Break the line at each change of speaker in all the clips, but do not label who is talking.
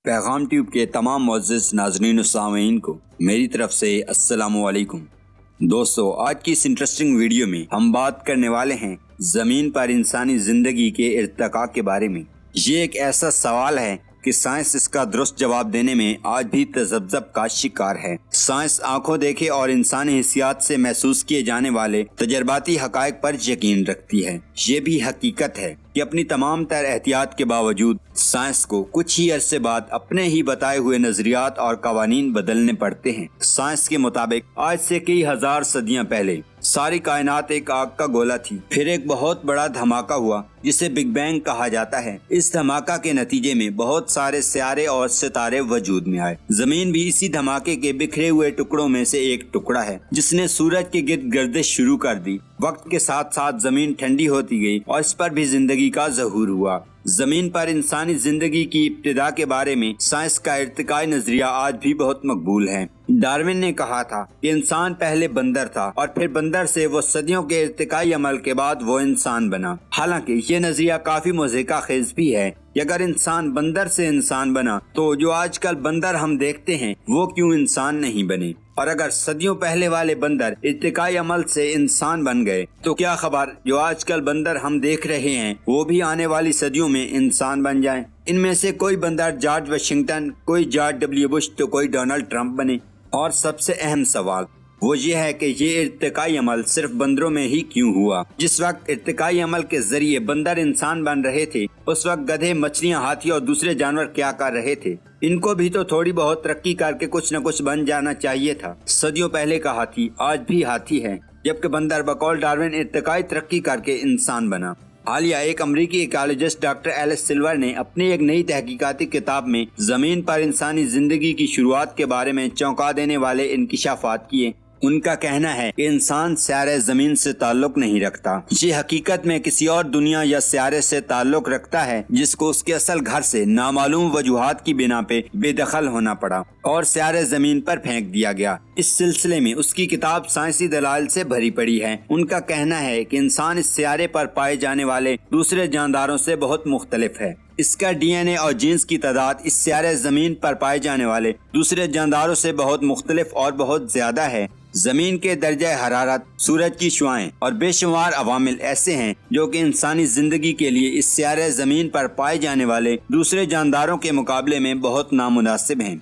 پیغام ٹیوب کے تمام معزز ناظرین و سامعین کو میری طرف سے السلام علیکم۔ دوستو، آج کی اس انٹرسٹنگ ویڈیو میں ہم بات کرنے والے ہیں زمین پر انسانی زندگی کے ارتقاء کے بارے میں۔ یہ ایک ایسا سوال ہے کہ سائنس اس کا درست جواب دینے میں آج بھی تذبذب کا شکار ہے۔ سائنس آنکھوں دیکھے اور انسانی حسیات سے محسوس کیے جانے والے تجرباتی حقائق پر یقین رکھتی ہے۔ یہ بھی حقیقت ہے کہ اپنی تمام تر احتیاط کے باوجود سائنس کو کچھ ہی عرصے بعد اپنے ہی بتائے ہوئے نظریات اور قوانین بدلنے پڑتے ہیں۔ سائنس کے مطابق آج سے کئی ہزار صدیاں پہلے ساری کائنات ایک آگ کا گولا تھی، پھر ایک بہت بڑا دھماکہ ہوا جسے بگ بینگ کہا جاتا ہے۔ اس دھماکہ کے نتیجے میں بہت سارے سیارے اور ستارے وجود میں آئے۔ زمین بھی اسی دھماکے کے بکھرے ہوئے ٹکڑوں میں سے ایک ٹکڑا ہے جس نے سورج کے گرد گردش شروع کر دی۔ وقت کے ساتھ ساتھ زمین ٹھنڈی ہوتی گئی اور اس پر بھی زندگی کا ظہور ہوا۔ زمین پر انسانی زندگی کی ابتدا کے بارے میں سائنس کا ارتقائی نظریہ آج بھی بہت مقبول ہے۔ ڈارون نے کہا تھا کہ انسان پہلے بندر تھا اور پھر بندر سے وہ صدیوں کے ارتقائی عمل کے بعد وہ انسان بنا۔ حالانکہ یہ نظریہ کافی مضحکہ خیز بھی ہے کہ اگر انسان بندر سے انسان بنا تو جو آج کل بندر ہم دیکھتے ہیں وہ کیوں انسان نہیں بنے، اور اگر صدیوں پہلے والے بندر ارتقائی عمل سے انسان بن گئے تو کیا خبر جو آج کل بندر ہم دیکھ رہے ہیں وہ بھی آنے والی صدیوں میں انسان بن جائیں۔ ان میں سے کوئی بندر جارج واشنگٹن، کوئی جارج ڈبلیو بش تو کوئی ڈونلڈ ٹرمپ بنے۔ اور سب سے اہم سوال وہ یہ ہے کہ یہ ارتقائی عمل صرف بندروں میں ہی کیوں ہوا؟ جس وقت ارتقائی عمل کے ذریعے بندر انسان بن رہے تھے اس وقت گدھے، مچھلیاں، ہاتھی اور دوسرے جانور کیا کر رہے تھے؟ ان کو بھی تو تھوڑی بہت ترقی کر کے کچھ نہ کچھ بن جانا چاہیے تھا۔ صدیوں پہلے کا ہاتھی آج بھی ہاتھی ہے، جبکہ بندر بقول ڈارون ارتقائی ترقی کر کے انسان بنا۔ حالیہ ایک امریکی ایکالوجسٹ ڈاکٹر ایلس سلور نے اپنی ایک نئی تحقیقاتی کتاب میں زمین پر انسانی زندگی کی شروعات کے بارے میں چونکا دینے والے انکشافات کیے۔ ان کا کہنا ہے کہ انسان سیارہ زمین سے تعلق نہیں رکھتا، یہ حقیقت میں کسی اور دنیا یا سیارے سے تعلق رکھتا ہے جس کو اس کے اصل گھر سے نامعلوم وجوہات کی بنا پہ بے دخل ہونا پڑا اور سیارہ زمین پر پھینک دیا گیا۔ اس سلسلے میں اس کی کتاب سائنسی دلائل سے بھری پڑی ہے۔ ان کا کہنا ہے کہ انسان اس سیارے پر پائے جانے والے دوسرے جانداروں سے بہت مختلف ہے۔ اس کا ڈی این اے اور جینز کی تعداد اس سیارہ زمین پر پائے جانے والے دوسرے جانداروں سے بہت مختلف اور بہت زیادہ ہے۔ زمین کے درجہ حرارت، سورج کی شعاعیں اور بے شمار عوامل ایسے ہیں جو کہ انسانی زندگی کے لیے اس سیارہ زمین پر پائے جانے والے دوسرے جانداروں کے مقابلے میں بہت نامناسب ہیں۔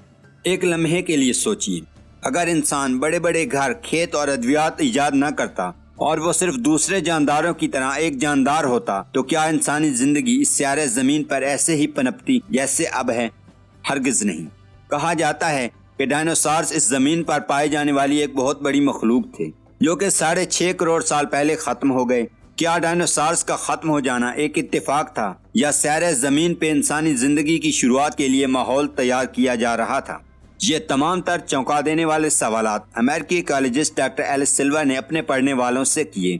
ایک لمحے کے لیے سوچیے، اگر انسان بڑے بڑے گھر، کھیت اور ادویات ایجاد نہ کرتا اور وہ صرف دوسرے جانداروں کی طرح ایک جاندار ہوتا تو کیا انسانی زندگی اس سیارہ زمین پر ایسے ہی پنپتی جیسے اب ہے؟ ہرگز نہیں۔ کہا جاتا ہے کہ ڈائنوسارز اس زمین پر پائے جانے والی ایک بہت بڑی مخلوق تھے جو کہ 6.5 کروڑ سال پہلے ختم ہو گئے۔ کیا ڈائنوسارز کا ختم ہو جانا ایک اتفاق تھا یا سیارہ زمین پہ انسانی زندگی کی شروعات کے لیے ماحول تیار کیا جا رہا تھا؟ یہ تمام تر چونکا دینے والے سوالات امریکی ایکالوجسٹ ڈاکٹر ایلس سلور نے اپنے پڑھنے والوں سے کیے۔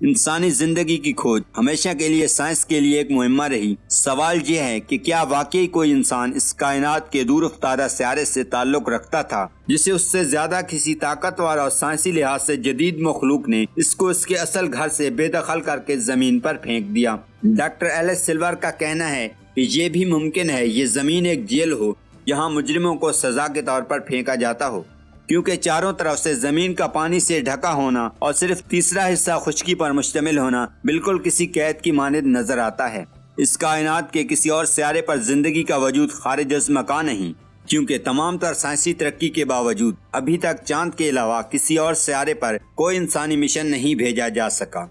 انسانی زندگی کی کھوج ہمیشہ کے لیے سائنس کے لیے ایک مہمہ رہی۔ سوال یہ ہے کہ کیا واقعی کوئی انسان اس کائنات کے دور افتادہ سیارے سے تعلق رکھتا تھا جسے اس سے زیادہ کسی طاقتور اور سائنسی لحاظ سے جدید مخلوق نے اس کو اس کے اصل گھر سے بے دخل کر کے زمین پر پھینک دیا؟ ڈاکٹر ایلس سلور کا کہنا ہے کہ یہ بھی ممکن ہے یہ زمین ایک جیل ہو جہاں مجرموں کو سزا کے طور پر پھینکا جاتا ہو، کیونکہ چاروں طرف سے زمین کا پانی سے ڈھکا ہونا اور صرف تیسرا حصہ خشکی پر مشتمل ہونا بالکل کسی قید کی مانند نظر آتا ہے۔ اس کائنات کے کسی اور سیارے پر زندگی کا وجود خارج از مکان نہیں، کیونکہ تمام تر سائنسی ترقی کے باوجود ابھی تک چاند کے علاوہ کسی اور سیارے پر کوئی انسانی مشن نہیں بھیجا جا سکا،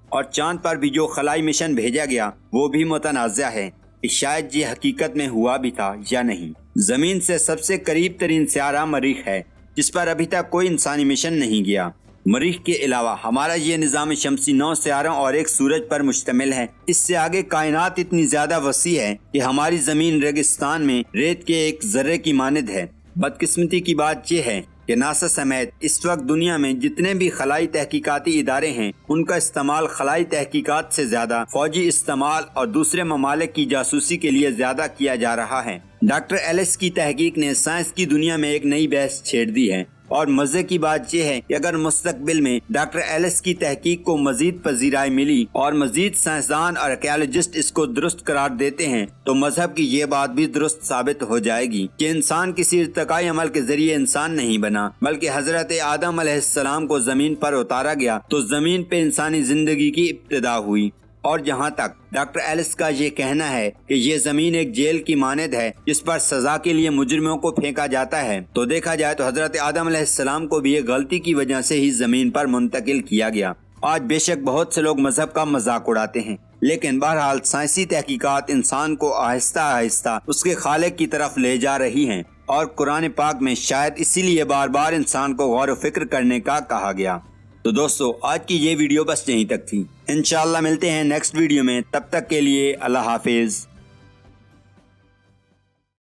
اور چاند پر بھی جو خلائی مشن بھیجا گیا وہ بھی متنازع ہے کہ شاید یہ حقیقت میں ہوا بھی تھا یا نہیں۔ زمین سے سب سے قریب ترین سیارہ مریخ ہے جس پر ابھی تک کوئی انسانی مشن نہیں گیا۔ مریخ کے علاوہ ہمارا یہ نظام شمسی 9 سیاروں اور ایک سورج پر مشتمل ہے۔ اس سے آگے کائنات اتنی زیادہ وسیع ہے کہ ہماری زمین ریگستان میں ریت کے ایک ذرے کی مانند ہے۔ بدقسمتی کی بات یہ ہے کہ ناسا سمیت اس وقت دنیا میں جتنے بھی خلائی تحقیقاتی ادارے ہیں ان کا استعمال خلائی تحقیقات سے زیادہ فوجی استعمال اور دوسرے ممالک کی جاسوسی کے لیے زیادہ کیا جا رہا ہے۔ ڈاکٹر ایلس کی تحقیق نے سائنس کی دنیا میں ایک نئی بحث چھیڑ دی ہے۔ اور مزے کی بات یہ ہے کہ اگر مستقبل میں ڈاکٹر ایلس کی تحقیق کو مزید پذیرائی ملی اور مزید سائنسدان اور آرکیالوجسٹ اس کو درست قرار دیتے ہیں تو مذہب کی یہ بات بھی درست ثابت ہو جائے گی کہ انسان کسی ارتقائی عمل کے ذریعے انسان نہیں بنا، بلکہ حضرت آدم علیہ السلام کو زمین پر اتارا گیا تو زمین پہ انسانی زندگی کی ابتدا ہوئی۔ اور جہاں تک ڈاکٹر ایلس کا یہ کہنا ہے کہ یہ زمین ایک جیل کی مانند ہے جس پر سزا کے لیے مجرموں کو پھینکا جاتا ہے، تو دیکھا جائے تو حضرت آدم علیہ السلام کو بھی ایک غلطی کی وجہ سے ہی زمین پر منتقل کیا گیا۔ آج بے شک بہت سے لوگ مذہب کا مذاق اڑاتے ہیں، لیکن بہرحال سائنسی تحقیقات انسان کو آہستہ آہستہ اس کے خالق کی طرف لے جا رہی ہیں، اور قرآن پاک میں شاید اسی لیے بار بار انسان کو غور و فکر کرنے کا کہا گیا۔ تو دوستو آج کی یہ ویڈیو بس یہیں تک تھی، انشاءاللہ ملتے ہیں نیکسٹ ویڈیو میں، تب تک کے لیے اللہ حافظ۔